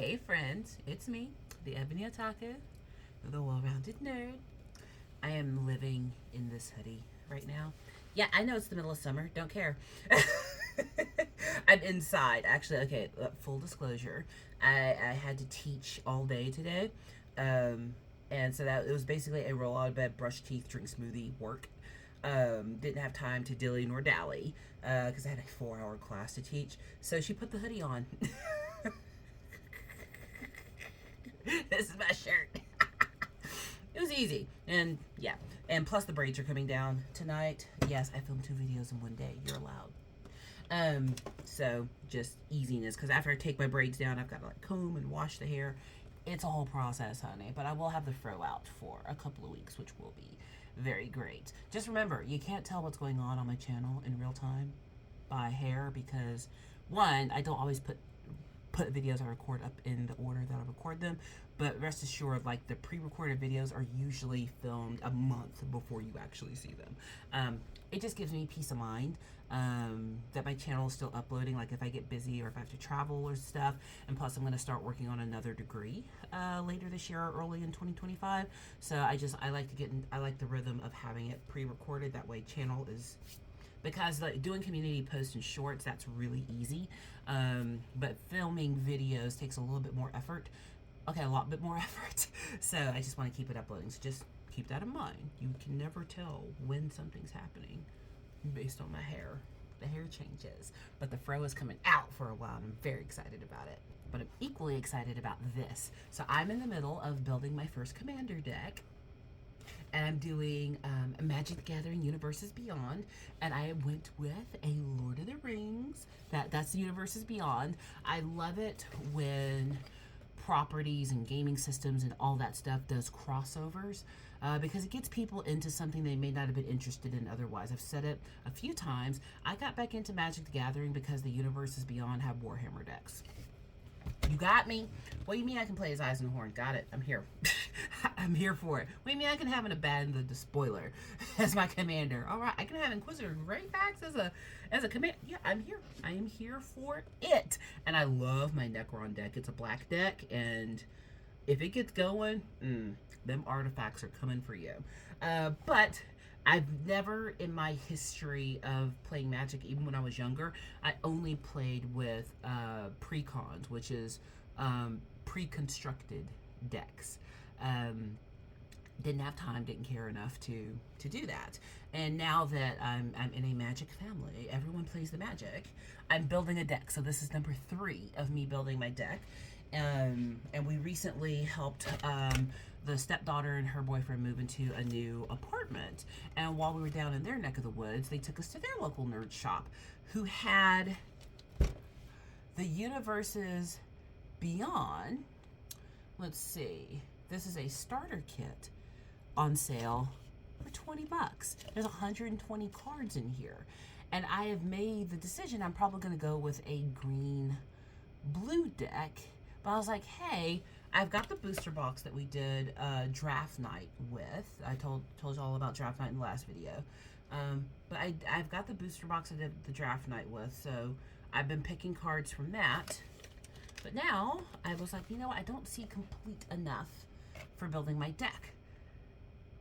Hey friends, it's me, the Ebony Otaku, the well-rounded nerd. I am living in this hoodie right now. Yeah, I know it's the middle of summer. Don't care. I'm inside. Actually, okay, full disclosure. I had to teach all day today. And so that it was basically a roll out of bed, brush teeth, drink smoothie, work. Didn't have time to dilly nor dally because I had a 4-hour class to teach. So she put the hoodie on. This is my shirt. It was easy. And yeah. And plus the braids are coming down tonight. Yes, I filmed 2 videos in one day. You're allowed. So just easiness. Because after I take my braids down, I've got to like comb and wash the hair. It's a whole process, honey. But I will have the fro out for a couple of weeks, which will be very great. Just remember, you can't tell what's going on my channel in real time by hair because, one, I don't always put videos I record up in the order that I record them, but rest assured, like, the pre-recorded videos are usually filmed a month before you actually see them. It just gives me peace of mind that my channel is still uploading, like if I get busy or if I have to travel or stuff. And plus I'm going to start working on another degree later this year or early in 2025, so I like the rhythm of having it pre-recorded. That way channel is, because like doing community posts and shorts, that's really easy, but filming videos takes a little bit more effort. Okay, a lot bit more effort. So I just want to keep it uploading, so just keep that in mind. You can never tell when something's happening based on my hair. The hair changes, but the fro is coming out for a while and I'm very excited about it. But I'm equally excited about this. So I'm in the middle of building my first commander deck, and I'm doing Magic the Gathering Universes Beyond, and I went with a Lord of the Rings. That's the Universes Beyond. I love it when properties and gaming systems and all that stuff does crossovers, because it gets people into something they may not have been interested in otherwise. I've said it a few times. I got back into Magic the Gathering because the Universes Beyond have Warhammer decks. You got me. What do you mean I can play as Eisenhorn? Got it. I'm here. I'm here for it. What do you mean I can have an Abandoned the Spoiler as my commander? All right, I can have Inquisitor Greyfax as a command. Yeah, I'm here. I am here for it. And I love my Necron deck. It's a black deck, and if it gets going, them artifacts are coming for you. But I've never in my history of playing Magic, even when I was younger, I only played with precons, which is pre-constructed decks. Didn't have time, didn't care enough to do that. And now that I'm in a Magic family, everyone plays the Magic, I'm building a deck. So this is number 3 of me building my deck. And we recently helped the stepdaughter and her boyfriend move into a new apartment. And while we were down in their neck of the woods, they took us to their local nerd shop, who had the Universes Beyond. Let's see. This is a starter kit on sale for 20 bucks. There's 120 cards in here. And I have made the decision I'm probably going to go with a green-blue deck. But I was like, hey, I've got the booster box that we did draft night with. I told you all about draft night in the last video. But I've got the booster box I did the draft night with, so I've been picking cards from that. But now I was like, you know what? I don't see complete enough for building my deck.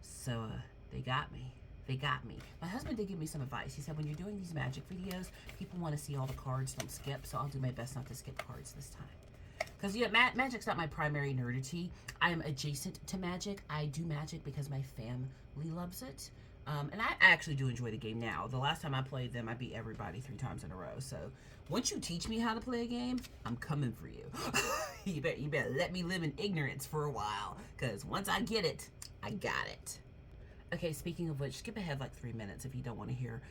So they got me. They got me. My husband did give me some advice. He said, when you're doing these Magic videos, people want to see all the cards, don't skip. So I'll do my best not to skip cards this time. Because Magic's not my primary nerdity. I am adjacent to Magic. I do Magic because my family loves it. And I actually do enjoy the game now. The last time I played them, I beat everybody 3 times in a row. So once you teach me how to play a game, I'm coming for you. You better let me live in ignorance for a while. Because once I get it, I got it. Okay, speaking of which, skip ahead like 3 minutes if you don't want to hear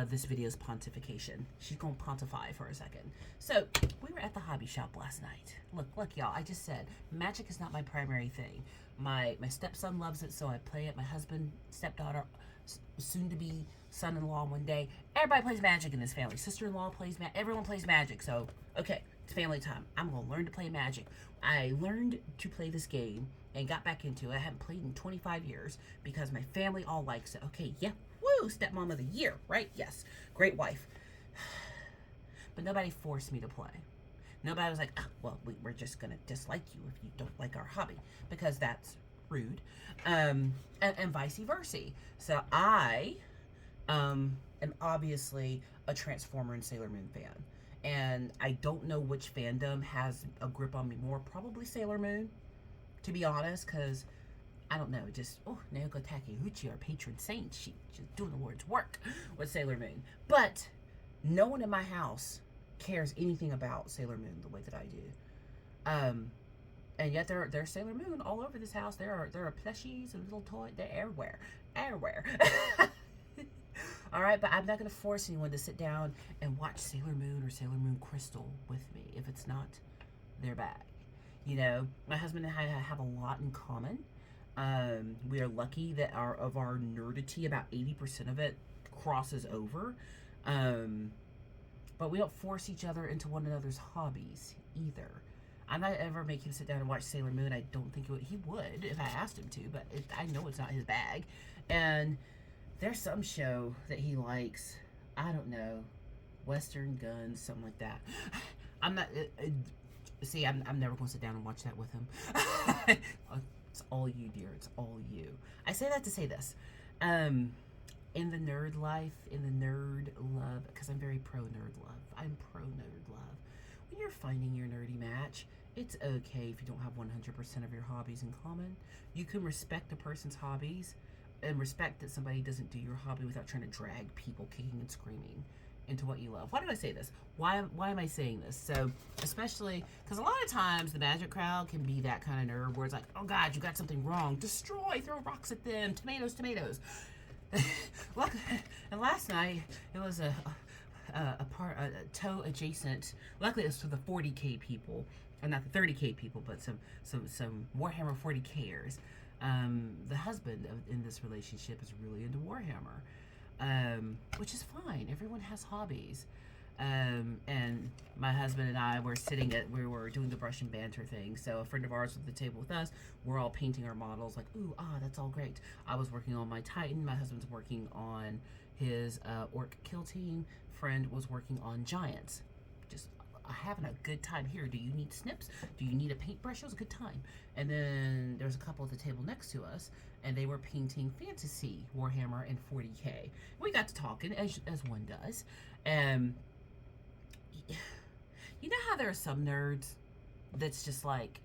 this video's pontification. She's gonna pontify for a second. So we were at the hobby shop last night. Look, y'all. I just said Magic is not my primary thing. My stepson loves it, so I play it. My husband, stepdaughter, soon to be son-in-law one day. Everybody plays Magic in this family. Sister-in-law plays Magic. Everyone plays Magic. So okay, it's family time. I'm gonna learn to play Magic. I learned to play this game and got back into it. I haven't played in 25 years because my family all likes it. Okay, yeah. Woo, stepmom of the year, right? Yes, great wife. But nobody forced me to play. Nobody was like, oh, well, we're just going to dislike you if you don't like our hobby, because that's rude. And vice versa. So I am obviously a Transformer and Sailor Moon fan. And I don't know which fandom has a grip on me more. Probably Sailor Moon, to be honest, because I don't know, just, Naoko Takeuchi, our patron saint, she's doing the Lord's work with Sailor Moon. But no one in my house cares anything about Sailor Moon the way that I do. And yet there's Sailor Moon all over this house. There are plushies and little toys. They're everywhere. All right, but I'm not going to force anyone to sit down and watch Sailor Moon or Sailor Moon Crystal with me if it's not their bag. You know, my husband and I have a lot in common. We are lucky that of our nerdity, about 80% of it crosses over. But we don't force each other into one another's hobbies either. I'm not ever make him sit down and watch Sailor Moon. I don't think he would if I asked him to, but I know it's not his bag. And there's some show that he likes. I don't know, Western Guns, something like that. I'm not. See, I'm never going to sit down and watch that with him. It's all you, dear. It's all you. I say that to say this. In the nerd life, in the nerd love, because I'm very pro nerd love. I'm pro nerd love. When you're finding your nerdy match, it's okay if you don't have 100% of your hobbies in common. You can respect a person's hobbies and respect that somebody doesn't do your hobby without trying to drag people kicking and screaming into what you love. Why do I say this? Why am I saying this? So, especially because a lot of times the magic crowd can be that kind of nerd where it's like, oh God, you got something wrong. Destroy, throw rocks at them, tomatoes. And last night it was a toe adjacent. Luckily, it was for the 40K people, and not the 30K people, but some Warhammer 40Kers. The husband in this relationship is really into Warhammer, which is fine. Everyone has hobbies. And my husband and I were we were doing the brush and banter thing. So a friend of ours was at the table with us. We're all painting our models like, ooh, that's all great. I was working on my Titan. My husband's working on his Orc kill team. Friend was working on Giants. Just having a good time here. Do you need snips? Do you need a paintbrush? It was a good time. And then there's a couple at the table next to us, and they were painting fantasy Warhammer and 40K. We got to talking as one does. You know how there are some nerds that's just like,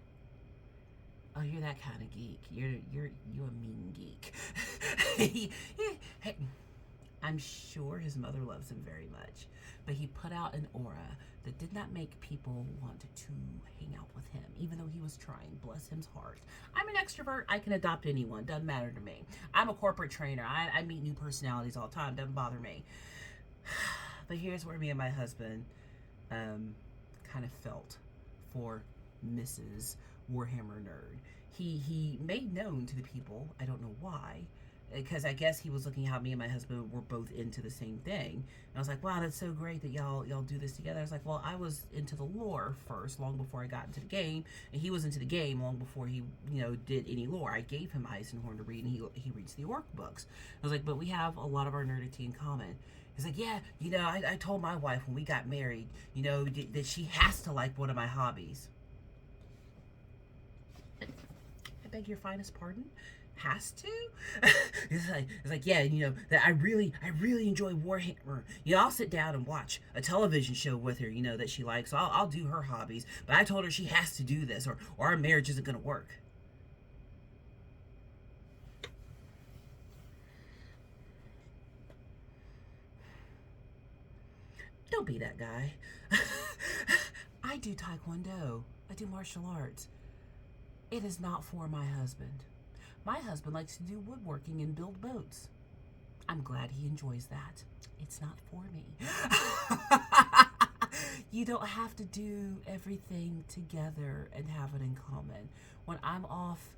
oh, you're that kind of geek. You're a mean geek. Hey, I'm sure his mother loves him very much, but he put out an aura that did not make people want to hang out with him, even though he was trying. Bless his heart. I'm an extrovert. I can adopt anyone. Doesn't matter to me. I'm a corporate trainer. I meet new personalities all the time. Doesn't bother me. But here's where me and my husband kind of felt for Mrs. Warhammer Nerd. He made known to the people, I don't know why, because I guess he was looking how me and my husband were both into the same thing. And I was like, wow, that's so great that y'all do this together. I was like, well, I was into the lore first, long before I got into the game, and he was into the game long before he, did any lore. I gave him Eisenhorn to read, and he reads the Orc books. I was like, but we have a lot of our nerdity in common. He's like, yeah, I told my wife when we got married, that she has to like one of my hobbies. I beg your finest pardon? Has to? It's like, yeah, that I really enjoy Warhammer. I'll sit down and watch a television show with her, that she likes. So I'll do her hobbies. But I told her she has to do this, or our marriage isn't going to work. Don't be that guy. I do Taekwondo. I do martial arts. It is not for my husband. My husband likes to do woodworking and build boats. I'm glad he enjoys that. It's not for me. You don't have to do everything together and have it in common. When I'm off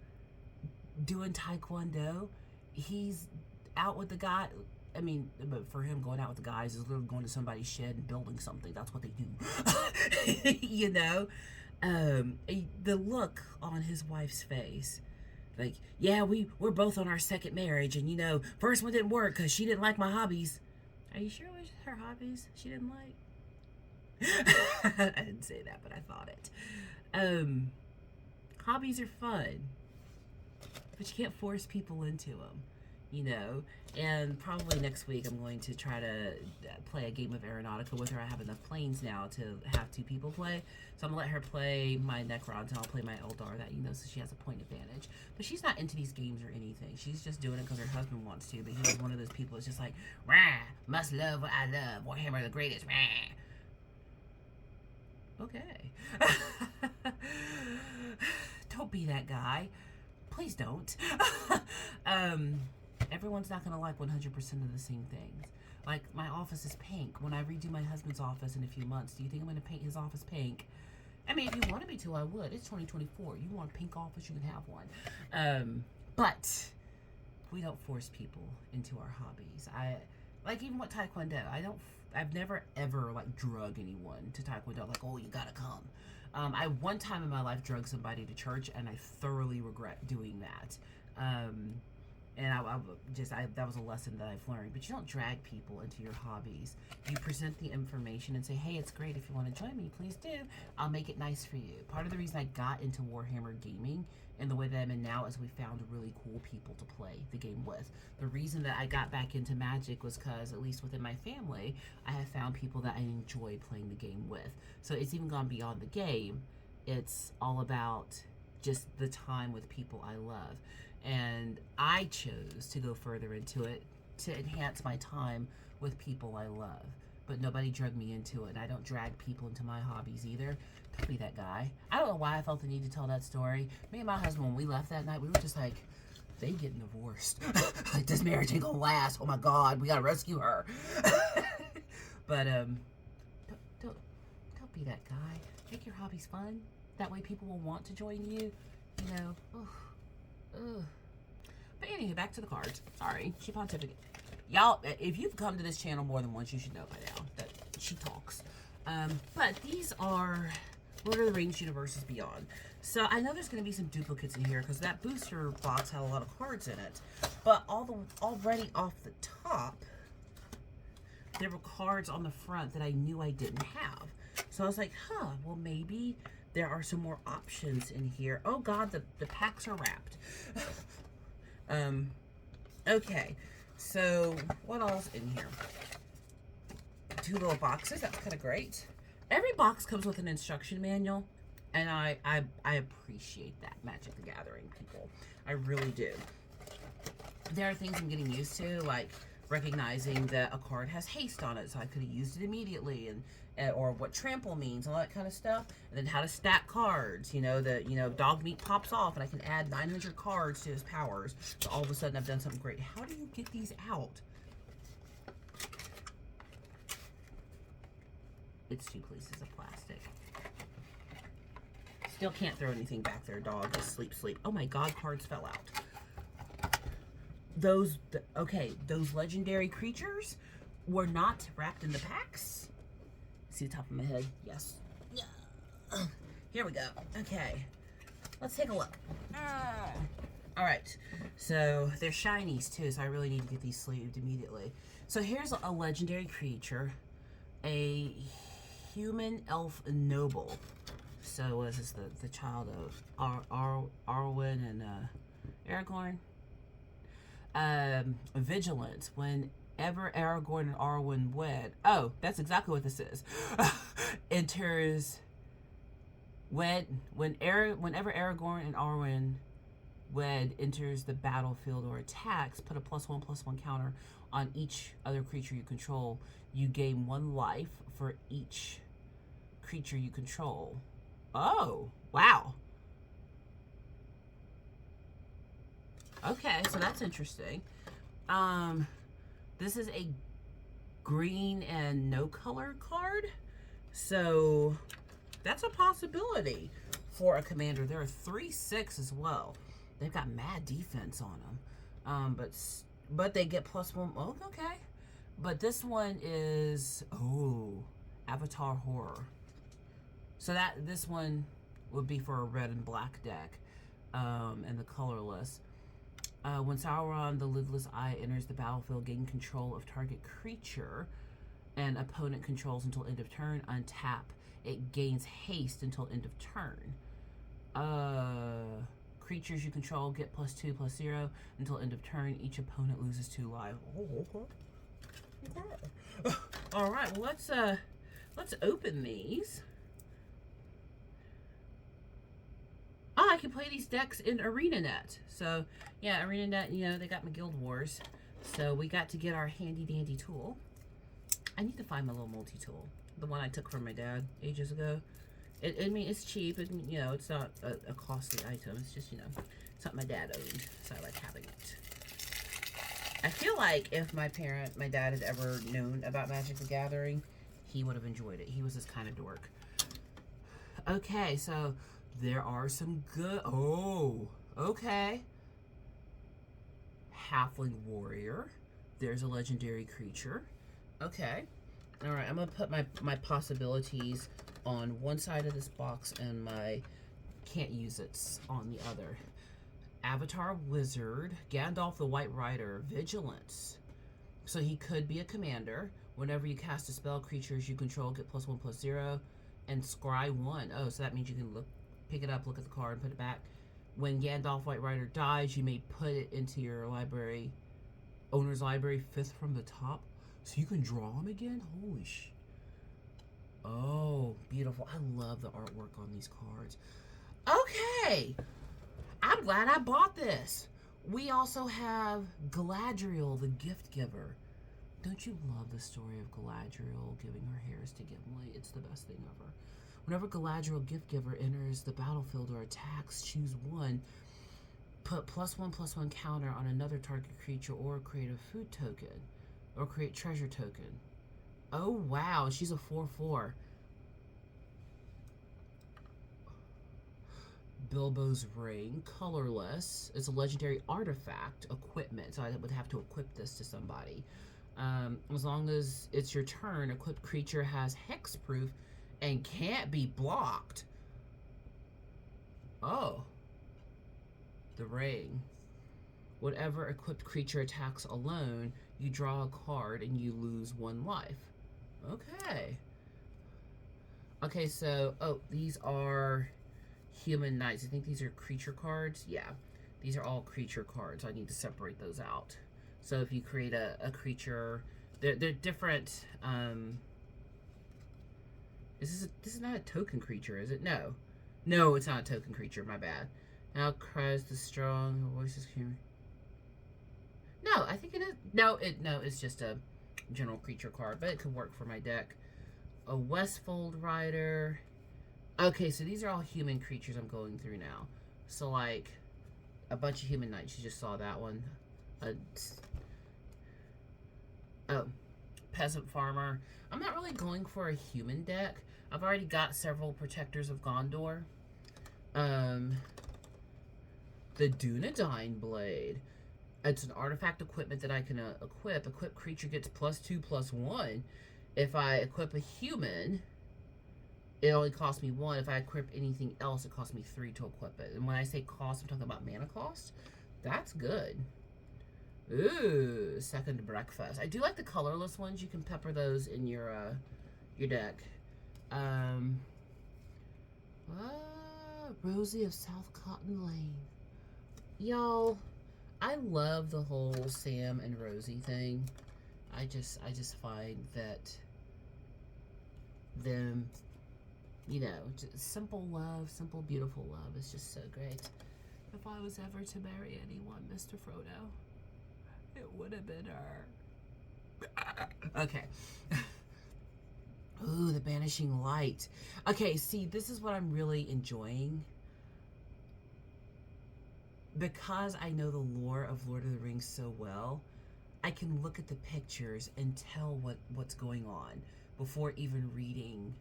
doing Taekwondo, he's out with the guy. I mean, but for him, going out with the guys is literally going to somebody's shed and building something. That's what they do. The look on his wife's face. Like, yeah, we're both on our second marriage, and first one didn't work because she didn't like my hobbies. Are you sure it was her hobbies she didn't like? I didn't say that, but I thought it. Hobbies are fun, but you can't force people into them, you know. And probably next week I'm going to try to play a game of Aeronautica with her. I have enough planes now to have 2 people play, so I'm gonna let her play my Necrons and I'll play my Eldar. That, you know, so she has a point advantage. But she's not into these games or anything. She's just doing it because her husband wants to. But he's one of those people that's just like, rah, must love what I love. Warhammer the greatest. Rah. Okay. Don't be that guy. Please don't. Everyone's not gonna like 100% of the same things. Like, my office is pink. When I redo my husband's office in a few months, do you think I'm gonna paint his office pink? I mean, if you wanted me to, I would. It's 2024. You want a pink office, you can have one. But we don't force people into our hobbies. Like, even with Taekwondo, I've never ever like drug anyone to Taekwondo. Like, oh, you gotta come. I one time in my life drugged somebody to church, and I thoroughly regret doing that. And that was a lesson that I've learned. But you don't drag people into your hobbies. You present the information and say, hey, it's great. If you want to join me, please do. I'll make it nice for you. Part of the reason I got into Warhammer gaming and the way that I'm in now is we found really cool people to play the game with. The reason that I got back into Magic was because, at least within my family, I have found people that I enjoy playing the game with. So it's even gone beyond the game. It's all about just the time with people I love. And I chose to go further into it to enhance my time with people I love. But nobody dragged me into it. And I don't drag people into my hobbies either. Don't be that guy. I don't know why I felt the need to tell that story. Me and my husband, when we left that night, we were just like, they getting divorced. Like, this marriage ain't gonna last. Oh my God, we gotta rescue her. But don't be that guy. Make your hobbies fun. That way people will want to join you. You know. Ugh. But anyway, back to the cards. Sorry, she pontificate. Y'all, if you've come to this channel more than once, you should know by now that she talks. But these are Lord of the Rings Universes Beyond. So I know there's going to be some duplicates in here because that booster box had a lot of cards in it. But already off the top, there were cards on the front that I knew I didn't have. So I was like, huh, well maybe there are some more options in here. Oh God, the packs are wrapped. Okay, so what else in here? 2 little boxes, that's kind of great. Every box comes with an instruction manual, and I appreciate that, Magic the Gathering people. I really do. There are things I'm getting used to, like recognizing that a card has haste on it, so I could have used it immediately, and or what trample means, all that kind of stuff, and then how to stack cards. You know, dog meat pops off, and I can add 900 cards to his powers. So all of a sudden, I've done something great. How do you get these out? It's 2 pieces of plastic. Still can't throw anything back there, dog. Just sleep. Oh my God, cards fell out. Those legendary creatures were not wrapped in the packs. See the top of my head? Yes. Yeah. Here we go. Okay. Let's take a look. All right. So they're shinies too, so I really need to get these sleeved immediately. So here's a legendary creature, a human elf noble. So what is this? The child of Arwen and Aragorn. Vigilant. Whenever Aragorn and Arwen wed, oh, that's exactly what this is. Enters whenever Aragorn and Arwen wed enters the battlefield or attacks, put a +1/+1 counter on each other creature you control. You gain 1 life for each creature you control. Oh, wow. Okay, so that's interesting. This is a green and no color card. So that's a possibility for a commander. There are 3/6 as well. They've got mad defense on them. But they get +1. Oh, okay. But this one is, Avatar Horror. So this one would be for a red and black deck, and the colorless. When Sauron, the Lidless Eye, enters the battlefield, gain control of target creature. and opponent controls until end of turn. Untap. It gains haste until end of turn. Creatures you control get +2/+0 until end of turn. Each opponent loses 2 life. Oh, okay. All right, well let's open these. Oh, I can play these decks in ArenaNet. So yeah, ArenaNet, you know, they got my Guild Wars. So we got to get our handy dandy tool. I need to find my little multi-tool, the one I took from my dad ages ago. I mean, it's cheap. You know, it's not a costly item. It's just, you know, something my dad owned, so I like having it. I feel like if my dad had ever known about Magic the Gathering, he would have enjoyed it. He was this kind of dork. Okay, so there are some good... Oh, okay. Halfling Warrior. There's a legendary creature. Okay. All right, I'm going to put my possibilities on one side of this box and my can't use it's on the other. Avatar Wizard, Gandalf the White Rider, Vigilance. So he could be a commander. Whenever you cast a spell, creatures you control get +1/+0, and scry 1. Oh, so that means you can pick it up, look at the card, and put it back. When Gandalf White Rider dies, you may put it into your library, owner's library, 5th from the top. So you can draw them again? Holy sh... Oh, beautiful. I love the artwork on these cards. Okay. I'm glad I bought this. We also have Galadriel, the Gift Giver. Don't you love the story of Galadriel giving her hairs to Gimli? It's the best thing ever. Whenever Galadriel, Gift Giver, enters the battlefield or attacks, choose 1. Put +1/+1 counter on another target creature or create a food token. Or create treasure token. Oh, wow. She's a 4/4. Bilbo's Ring. Colorless. It's a legendary artifact equipment. So I would have to equip this to somebody. As long as it's your turn, equipped creature has hexproof and can't be blocked. Oh. The Ring. Whatever equipped creature attacks alone, you draw a card and you lose 1 life. Okay. Okay, so, oh, these are Human Knights. I think these are creature cards. Yeah, these are all creature cards. I need to separate those out. So if you create a creature, they're different. This is not a token creature, is it? No. No, it's not a token creature. My bad. Now cries the strong voices. No, I think it is. No, it's just a general creature card, but it could work for my deck. A Westfold Rider. Okay, so these are all human creatures I'm going through now. So, like, a bunch of Human Knights. You just saw that one. Oh, Peasant Farmer. I'm not really going for a human deck. I've already got several Protectors of Gondor. The Dunedain Blade. It's an artifact equipment that I can equip. Equipped creature gets +2/+1. If I equip a human, it only costs me 1. If I equip anything else, it costs me 3 to equip it. And when I say cost, I'm talking about mana cost. That's good. Ooh, Second Breakfast. I do like the colorless ones. You can pepper those in your deck. Rosie of South Cotton Lane. Y'all, I love the whole Sam and Rosie thing. I just find that them, you know, just simple love, simple beautiful love is just so great. If I was ever to marry anyone, Mr. Frodo, it would have been her. Okay. Ooh, the Banishing Light. Okay, see, this is what I'm really enjoying. Because I know the lore of Lord of the Rings so well, I can look at the pictures and tell what's going on before even reading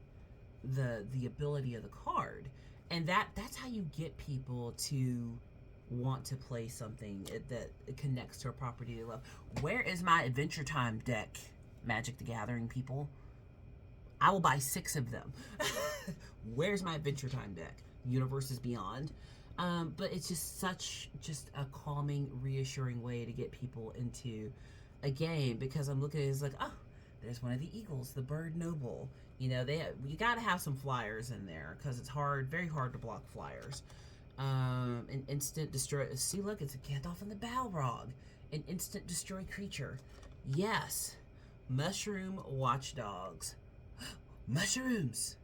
the ability of the card. And that's how you get people to want to play something that connects to a property they love. Where is my Adventure Time deck, Magic the Gathering people? I will buy 6 of them. Where's my Adventure Time deck? Universes Beyond. But it's just a calming, reassuring way to get people into a game, because I'm looking at it as like, oh, There's one of the eagles, the bird noble. You know, you got to have some flyers in there because it's hard, very hard to block flyers. An instant destroy. See, look, it's a Gandalf and the Balrog. An instant destroy creature. Yes. Mushroom watchdogs. Mushrooms.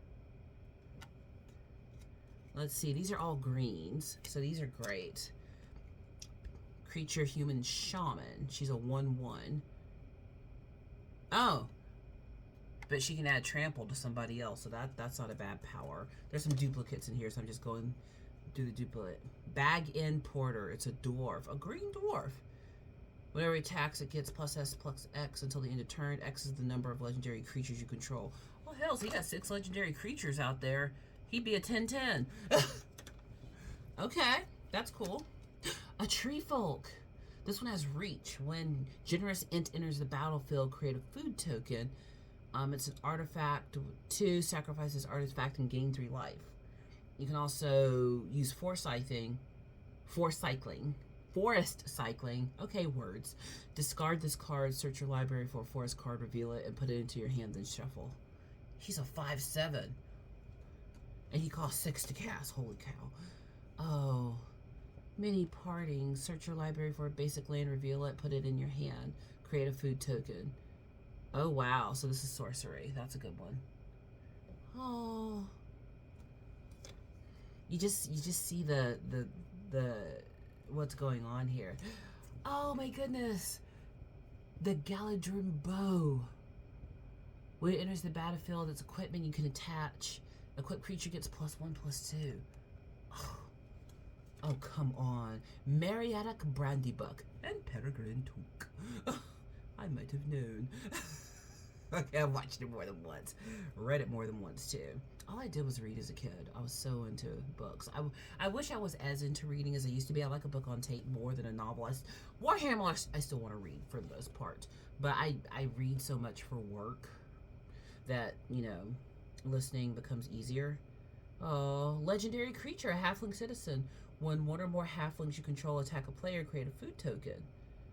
Let's see. These are all greens, so these are great. Creature human shaman. She's a 1/1. Oh. But she can add trample to somebody else, so that's not a bad power. There's some duplicates in here, so I'm just going through the duplicate. Bag in porter. It's a dwarf. A green dwarf. Whenever it attacks, it gets +S/+X until the end of turn. X is the number of legendary creatures you control. Well, hell, so he got 6 legendary creatures out there. He'd be a 10/10. Okay, that's cool. A tree folk. This one has reach. When generous int enters the battlefield, create a food token. It's an artifact. 2 sacrifices artifact and gain 3 life. You can also use forest cycling. Okay, words. Discard this card, search your library for a forest card, reveal it, and put it into your hand, then shuffle. He's a 5/7. And he costs 6 to cast. Holy cow. Oh. Mini parting. Search your library for a basic land, reveal it, put it in your hand. Create a food token. Oh, wow. So this is sorcery. That's a good one. Oh. You just see the what's going on here. Oh my goodness. The Galadrim bow. When it enters the battlefield, its equipment you can attach. Equipped creature gets +1/+2. Oh, come on. Mariatic Brandybuck and Peregrine Took. I might have known. Okay, I watched it more than once. Read it more than once, too. All I did was read as a kid. I was so into books. I wish I was as into reading as I used to be. I like a book on tape more than a novel. Warhammer, I still want to read for the most part. But I read so much for work that, you know, listening becomes easier. Oh, legendary creature, a halfling citizen. When one or more halflings you control attack a player, create a food token.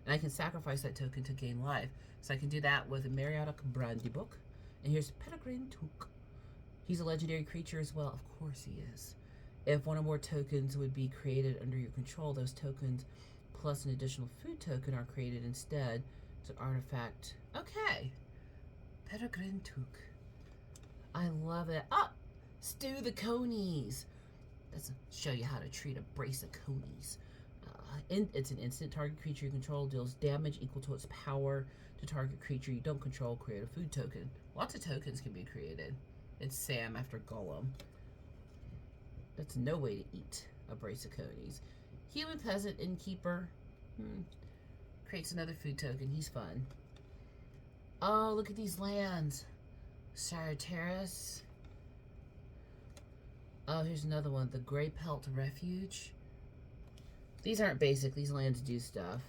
And I can sacrifice that token to gain life. So I can do that with a Mariatic Brandybuck. And here's Peregrine Took. He's a legendary creature as well. Of course he is. If one or more tokens would be created under your control, those tokens plus an additional food token are created instead. It's an artifact. Okay. Peregrine Took. I love it. Ah! Stew the conies. Let's show you how to treat a brace of conies. It's an instant. Target creature you control deals damage equal to its power to target creature you don't control. Create a food token. Lots of tokens can be created. It's Sam after Gollum. That's no way to eat a brace of conies. Human peasant innkeeper. Creates another food token. He's fun. Oh, look at these lands. Shire Terrace. Oh, here's another one. The Grey Pelt Refuge. These aren't basic. These lands do stuff.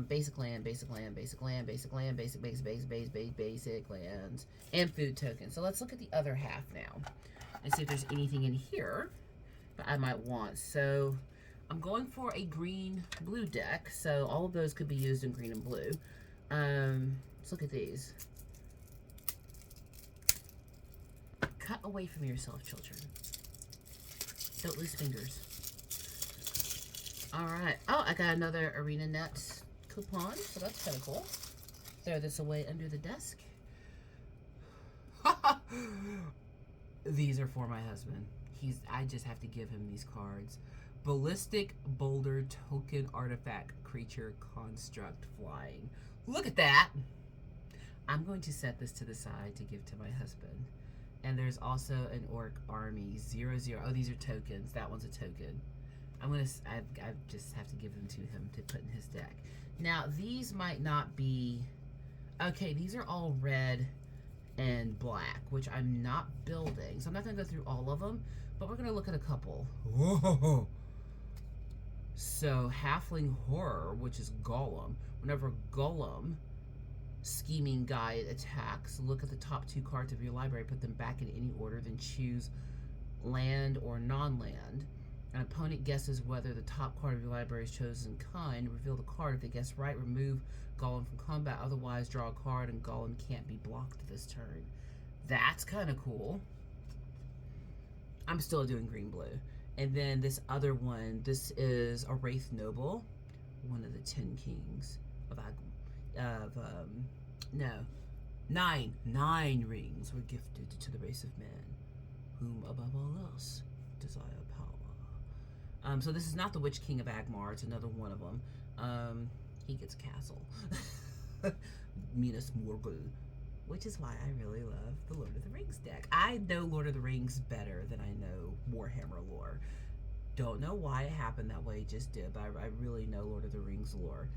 Basic land, basic land, basic land, basic land, basic lands, and food tokens. So let's look at the other half now and see if there's anything in here that I might want. So I'm going for a green-blue deck. So all of those could be used in green and blue. Let's look at these. Cut away from yourself, children. Don't lose fingers. Alright. Oh, I got another Arena Net coupon, so that's kind of cool. Throw this away under the desk. These are for my husband. I just have to give him these cards. Ballistic Boulder Token Artifact Creature Construct Flying. Look at that! I'm going to set this to the side to give to my husband. And there's also an Orc Army 0/0. Oh, these are tokens. That one's a token. I just have to give them to him to put in his deck. Now, these might not be... Okay, these are all red and black, which I'm not building. So I'm not going to go through all of them, but we're going to look at a couple. Whoa! So, Halfling Horror, which is Gollum. Whenever Gollum, scheming guy, attacks, look at the top 2 cards of your library, put them back in any order, then choose land or non-land. An opponent guesses whether the top card of your library is chosen kind. Reveal the card. If they guess right, remove Golem from combat. Otherwise, draw a card and Golem can't be blocked this turn. That's kind of cool. I'm still doing green-blue. And then this other one, this is a Wraith Noble, one of the 10 kings of nine rings were gifted to the race of men, whom above all else desire power. So this is not the Witch King of Agmar, it's another one of them. He gets a castle. Minas Morgul, which is why I really love the Lord of the Rings deck. I know Lord of the Rings better than I know Warhammer lore. Don't know why it happened that way, just did, but I really know Lord of the Rings lore.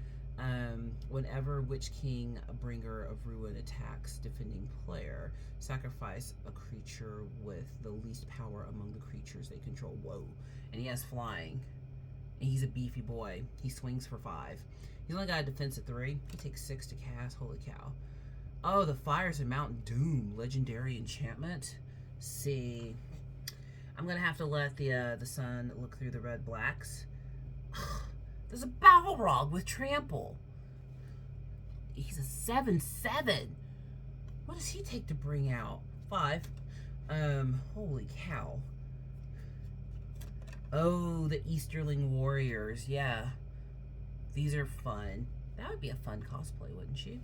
Whenever Witch King, a bringer of ruin, attacks defending player, sacrifice a creature with the least power among the creatures they control. Whoa. And he has flying. And he's a beefy boy. He swings for 5. He's only got a defense at 3. He takes 6 to cast. Holy cow. Oh, the Fires of Mountain Doom. Legendary enchantment. See. I'm going to have to let the sun look through the red blacks. There's a Balrog with trample. He's a 7/7. What does he take to bring out? 5. Holy cow. Oh, the Easterling Warriors. Yeah. These are fun. That would be a fun cosplay, wouldn't you?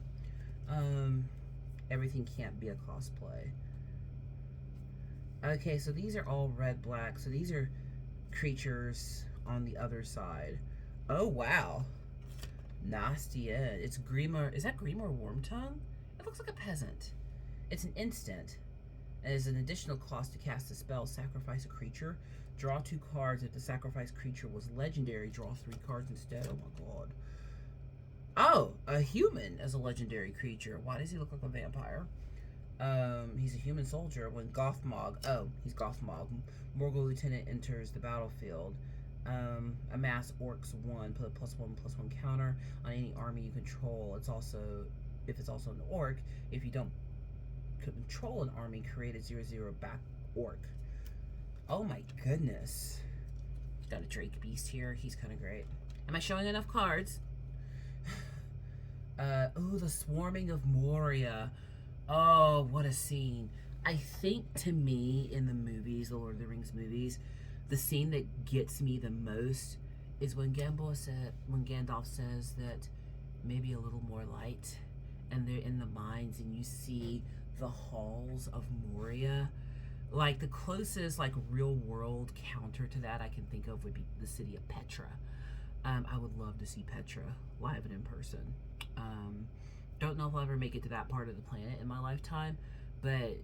Everything can't be a cosplay. Okay, so these are all red-black. So these are creatures on the other side. Oh, wow. Nasty Ed. It's Grimoire. Is that Grimoire Wormtongue? It looks like a peasant. It's an instant. And it's an additional cost to cast a spell. Sacrifice a creature. Draw 2 cards. If the sacrificed creature was legendary, draw 3 cards instead. Oh, my God. Oh, a human as a legendary creature. Why does he look like a vampire? He's a human soldier. When Gothmog. Oh, he's Gothmog. Morgul Lieutenant enters the battlefield. Amass Orcs 1, put a +1/+1 counter on any army you control. It's also, if it's also an orc, if you don't control an army, create a 0/0 back orc. Oh my goodness. Got a Drake Beast here. He's kind of great. Am I showing enough cards? Oh, the Swarming of Moria. Oh, what a scene. I think, to me, in the movies, the Lord of the Rings movies, the scene that gets me the most is when Gandalf says that maybe a little more light, and they're in the mines, and you see the halls of Moria. Like, the closest, like, real-world counter to that I can think of would be the city of Petra. I would love to see Petra live and in person. Don't know if I'll ever make it to that part of the planet in my lifetime, but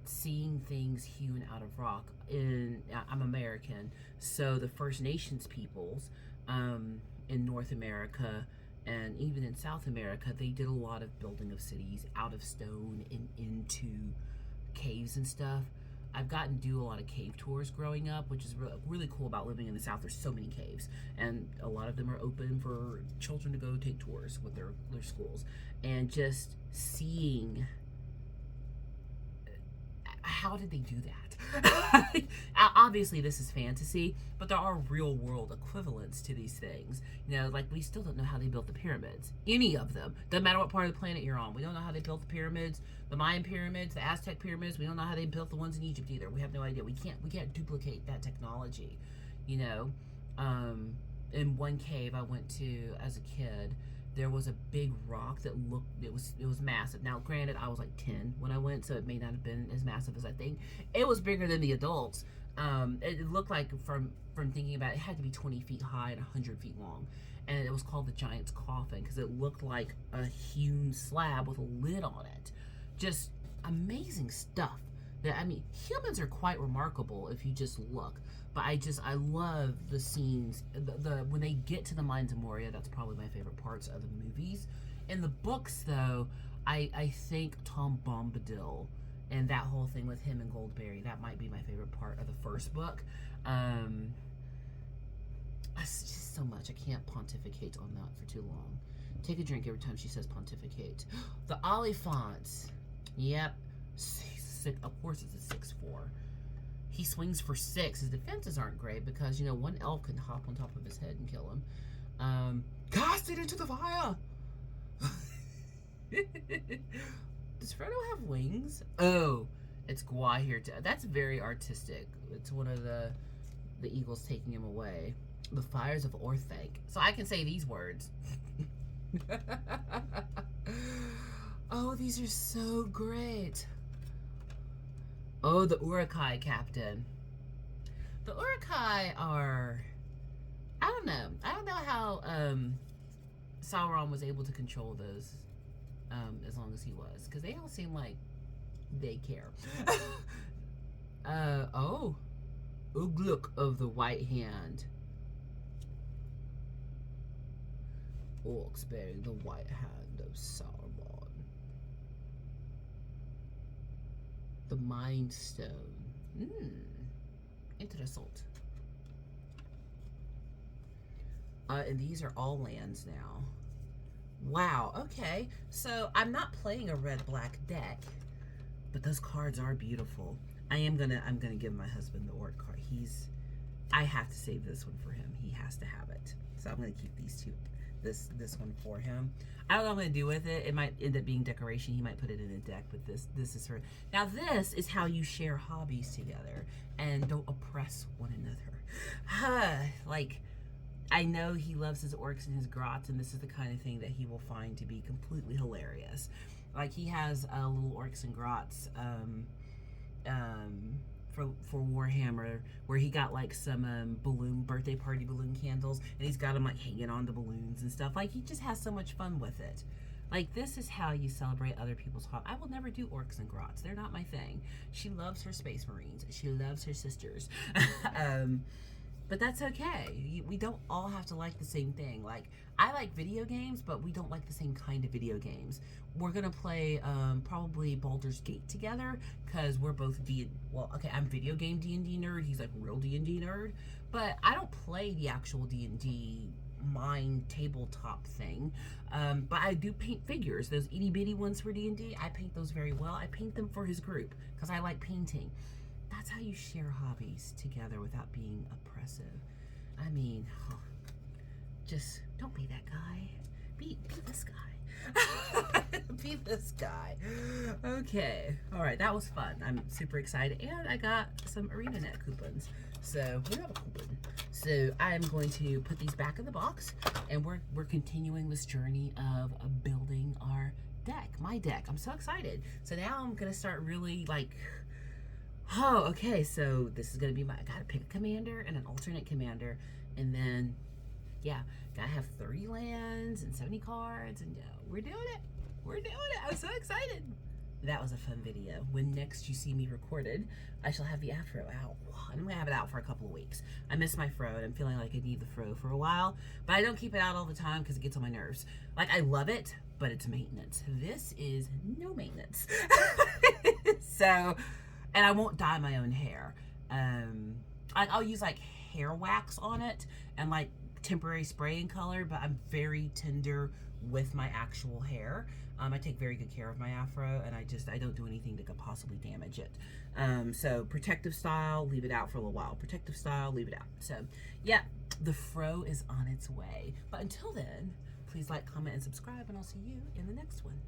seeing things hewn out of rock. I'm American, so the First Nations peoples in North America and even in South America, they did a lot of building of cities out of stone and into caves and stuff. I've gotten to do a lot of cave tours growing up, which is really cool about living in the South. There's so many caves, and a lot of them are open for children to go take tours with their schools. And just seeing, how did they do that? Obviously, this is fantasy, but there are real-world equivalents to these things. You know, like, we still don't know how they built the pyramids. Any of them. Doesn't matter what part of the planet you're on. We don't know how they built the pyramids, the Mayan pyramids, the Aztec pyramids. We don't know how they built the ones in Egypt either. We have no idea. We can't duplicate that technology, you know. In one cave I went to as a kid, there was a big rock that looked, it was massive. Now, granted, I was like 10 when I went, so it may not have been as massive as I think. It was bigger than the adults. It looked like, from thinking about it, it had to be 20 feet high and 100 feet long. And it was called the Giant's Coffin because it looked like a hewn slab with a lid on it. Just amazing stuff. I mean, humans are quite remarkable if you just look. But I love the scenes. When they get to the Mines of Moria, that's probably my favorite parts of the movies. In the books, though, I think Tom Bombadil and that whole thing with him and Goldberry, that might be my favorite part of the first book. It's just so much. I can't pontificate on that for too long. Take a drink every time she says pontificate. The Oliphant. Yep. Of course it's a 6/4. He swings for 6. His defenses aren't great because, you know, one elf can hop on top of his head and kill him. Cast it into the fire! Does Frodo have wings? Oh, it's Gwai here too. That's very artistic. It's one of the eagles taking him away. The fires of Orthanc. So I can say these words. Oh, these are so great. Oh, the Uruk-hai captain. The Uruk-hai are... I don't know. I don't know how Sauron was able to control those as long as he was. Because they don't seem like they care. Oh. Ugluk of the White Hand. Orcs bearing the white hand of Sauron. The Mind Stone. Interessant. And these are all lands now. Wow, okay. So I'm not playing a red-black deck, but those cards are beautiful. I'm gonna give my husband the Orc card. I have to save this one for him. He has to have it. So I'm gonna keep these two. This one for him. I don't know what I'm gonna do with it. It might end up being decoration. He might put it in a deck, but this is for now. This is how you share hobbies together and don't oppress one another. Like, I know he loves his orcs and his grots, and this is the kind of thing that he will find to be completely hilarious. Like, he has little orcs and grots for Warhammer, where he got like some birthday party balloon candles, and he's got them like hanging on the balloons and stuff. Like, he just has so much fun with it. Like, this is how you celebrate other people's hobby. I will never do orcs and grots. They're not my thing. She loves her space marines. She loves her sisters. But that's okay. We don't all have to like the same thing. Like, I like video games, but we don't like the same kind of video games. We're gonna play probably Baldur's Gate together, because we're both I'm video game D&D nerd. He's like real D&D nerd. But I don't play the actual D&D mine tabletop thing. But I do paint figures. Those itty bitty ones for D&D, I paint those very well. I paint them for his group because I like painting. That's how you share hobbies together without being oppressive. I mean, just don't be that guy. Be this guy. Be this guy. Okay. All right. That was fun. I'm super excited. And I got some ArenaNet coupons. So we have a coupon. So I am going to put these back in the box, and we're continuing this journey of building our deck, my deck. I'm so excited. So now I'm going to start really like... Oh, okay, so this is going to be I gotta pick a commander and an alternate commander, and then, yeah, gotta have 30 lands and 70 cards, and we're doing it. We're doing it. I'm so excited. That was a fun video. When next you see me recorded, I shall have the afro out. I'm going to have it out for a couple of weeks. I miss my fro, and I'm feeling like I need the fro for a while, but I don't keep it out all the time because it gets on my nerves. Like, I love it, but it's maintenance. This is no maintenance. So... And I won't dye my own hair. I'll use like hair wax on it and like temporary spraying color, but I'm very tender with my actual hair. I take very good care of my afro, and I don't do anything that could possibly damage it. So protective style, leave it out for a little while. Protective style, leave it out. So yeah, the fro is on its way. But until then, please like, comment, and subscribe, and I'll see you in the next one.